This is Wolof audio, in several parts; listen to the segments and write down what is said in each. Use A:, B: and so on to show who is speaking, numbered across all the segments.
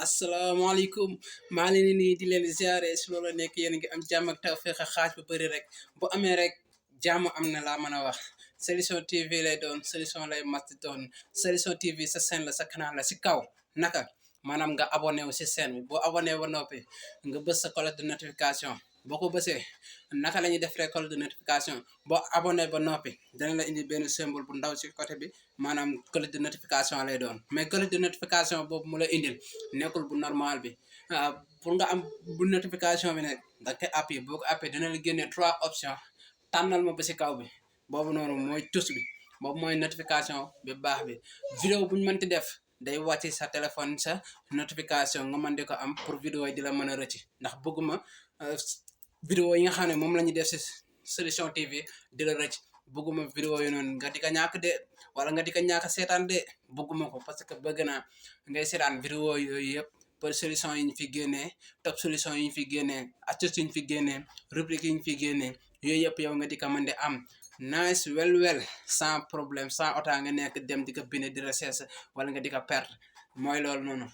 A: asalaamaaleykum maa ngi leen di di leen ziare si loolu nekk yéen a ngi am jàmm ak tawfeex ak xaaj bu bëri rek bu amee rek jàmm am na laa mën a wax Solution TV lay doon solution lay masti doon Solution TV sa chaîne la sa canal la si kaw naka maanaam nga abonné wu si chaîne bi boo abonné ba noppi nga bës sa cloche de notification boo ko bësee naka la ñuy def rek cloche de notification boo abonné ba noppi dana la indi benn symbole bu ndaw si côté bi maanaam cloche de notification lay doon mais cloche de notification boobu mu la indil nekkul bu normal bi pour nga am bu notification bi nag da koy appuyer boo ko appuyer dina la génne 3 options tànnal ma ba si kaw bi boobu noonu mooy tus bi boobu mooy notification bi baax bi vidéo bu ñu mënti def day wàcc sa téléphone sa notification nga mën di ko am pour vidéo yi di la mën a rëcc ndax bëgguma vidéo yi nga xam ne moom la ñuy def si Solution TV di la rëcc bëgguma vidéo yi noonu nga di ko ñàkk de wala nga di ko ñàkk seetaan de bëgguma ko parce que bëgg naa ngay seetaan vidéo yooyu yëpp pour solution yi ñu fi génnee top solution yi ñu fi génnee astuce yi ñu fi génnee rubrique yi ñu fi génnee yooyu yëpp yow nga di ko mën di am nice well sans problème sans autant nga nekk dem di ko bind di recherche wala nga di ko perdre mooy loolu noonu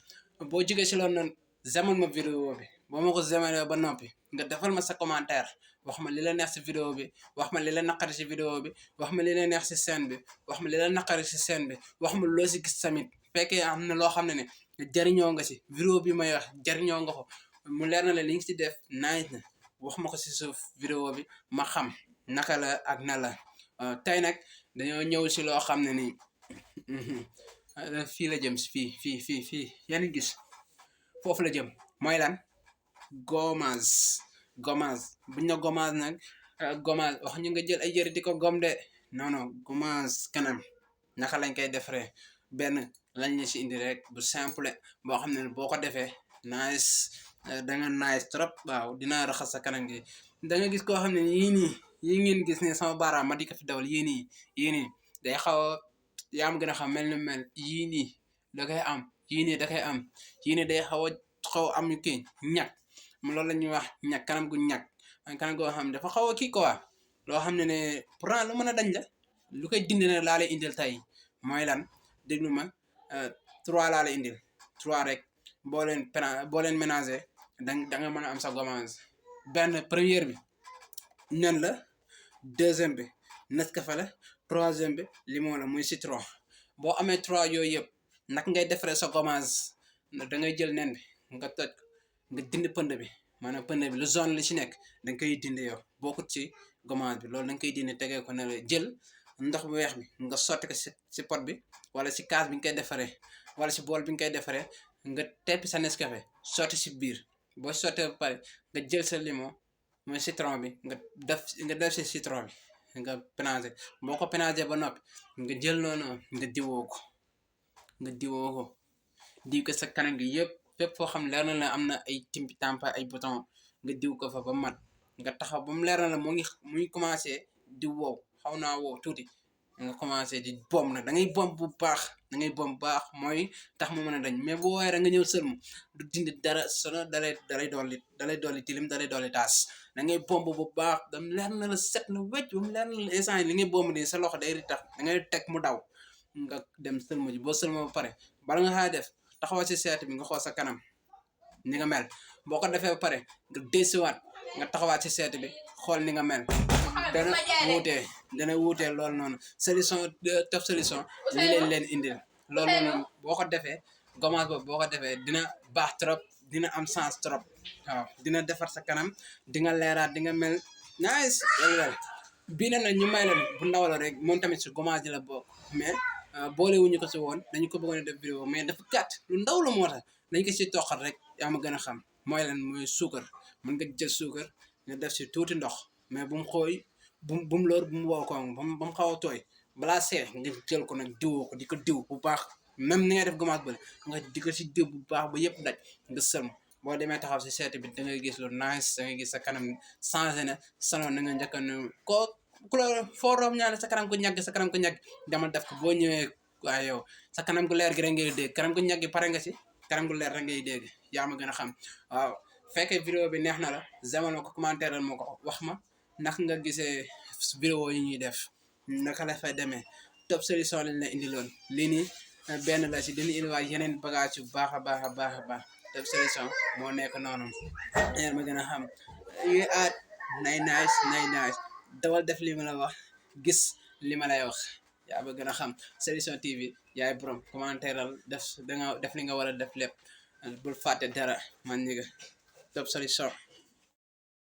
A: boo jógee si loolu noonu zemal ma vidéo bi boo ma ko zemalee ba noppi nga defal ma sa commentaire wax ma li la neex si vidéo bi wax ma li la naqari si vidéo bi wax ma li la neex si scène bi wax ma li la naqari si scène bi wax ma loo si gis tamit fekkee am na loo xam ne jariñoo nga si vidéo bi may wax jariñoo nga ko mu leer na la li nga si def nice na wax ma ko si suuf vidéo bi ma xam naka la ak na la tey nag dañoo ñëw si loo xam ne nii fii la jëm si fii yan gis foofu la jëm mooy lan gommage buñ na gommage nag gommage wax ñu nga jël ay yëre di ko gom de non gommage kanam naka lañ koy defaree benn lañ la si indi rek bu simple boo xam ne boo ko defee nice danga nice trop waaw dinaa raxas sa kanam gi da nga gis koo xam ne yii ngeen gis ne sama baaraam ma di ko fi dawal yii nii day xaw a yaa am gën a xam mel ni mel yii nii da koy am yii nii da koy am yii nii day xaw a am kii ñag loolu la ñuy wax ñag kanam gu ñag kanam goo xam ne dafa xaw a kii quoi loo xam ne pourtant lu mën a dañ la lu koy dindi ne laa lay indil tey mooy lan déglu ma 3 laa lay indil 3 rek boo leen ménager da nga mën a am sa gommage benn première bi nen la deuxième bi Nescafé la troisième bi limon la muy citron boo amee 3 yooyu yëpp nag ngay defaree sa gommage da ngay jël nen bi nga toj nga dindi pënd bi maanaam pënd bi lu zone li ci nekk da nga koy dindi yow bokkut ci gommage bi loolu da nga koy dindi tegee ko ne la jël ndox bu weex bi nga sotti ko si pot bi wala si kaas bi nga koy defaree wala si bool bi nga koy defaree nga teppi sa Nescafé sotti si biir boo sottee ba pare nga jël sa limon mooy citron bi nga def si citron bi nga pénanger boo ko pénanger ba noppi nga jël noonu nga diwoo ko diw ko sa kanam gi yëpp fépp foo xam leer na la am na ay timpi tampa ay bouton nga diw ko fa ba mat nga taxaw ba mu leer na la mu ngi commencé di wow xaw naa wow tuuti nga commencé di bomb nag da ngay bomb bu baax mooy tax mu mën a dañ mais bu woowee rek nga ñëw sëlmu du dindi dara sono dalay dolli tilim dalay dolli taas da ngay bomb bu baax dam leer na la set na wecc ba mu leer na la instant li ngay bomb nii sa loxo day tax da ngay teg mu daw nga dem sëlmu ji boo sëlmu ba pare bala nga xaa def taxawal si seet bi nga xool sa kanam ni nga mel boo ko defee ba pare nga desiwaat nga taxawaat si seet bi xool ni nga mel dana wuutee loolu noonu top solution li leen indil loolu noonu boo ko defee gommage boobu boo ko defee dina baax trop dina am sens trop waaw dina defar sa kanam di nga leeraat di nga mel nice bii nag ñu may leen bu ndaw la rek moom tamit si gommage ji la bokk mais boole wuñu ko si woon dañu ko bëggoon a def vidéo mais dafa gàtt lu ndaw la moo tax dañ ko si toqal rek yaa ma gën a xam mooy lan mooy suukar mën nga jël suukar nga def si tuuti ndox mais bu mu xooy bu mu lóor bu mu wow ko ba mu xaw a tooy balaa seex nga jël ko nag diwoo ko di ko diw bu baax même ni ngay def gommage bële nga di ko si diw bu baax ba yëpp daj nga sëlm boo demee taxaw si seeti bi da ngay gis lu nice da ngay gis sa kanam changé na salon na nga njëkk a ko ku la foo room ñaane sa kanam ko ñàgg demal def ko boo ñëwee waaye yow sa kanam gu leer gi rek ngay dégg kanam gu ñàgg pare nga si kanam gu leer rek ngay dégg yaa ma gën a xam waaw fekkee vidéo bi neex na la jamal ma ko commentaire ma ko wax ma naka nga gisee vidéo yi ñuy def naka la fay demee Top Solution lañ la indiloon lii nii benn la si dina indiwaat yeneen bagage yu baax a baax a baax a baax Top Solution moo nekk noonu yéen ma gën a xam yu aat nay nice dawal def li ma la wax gis li ma lay wax yaa ba gën a xam Solution TV yaay borom commentaire def li nga war a def lépp bul fàtte dara man ñi nga Top Solution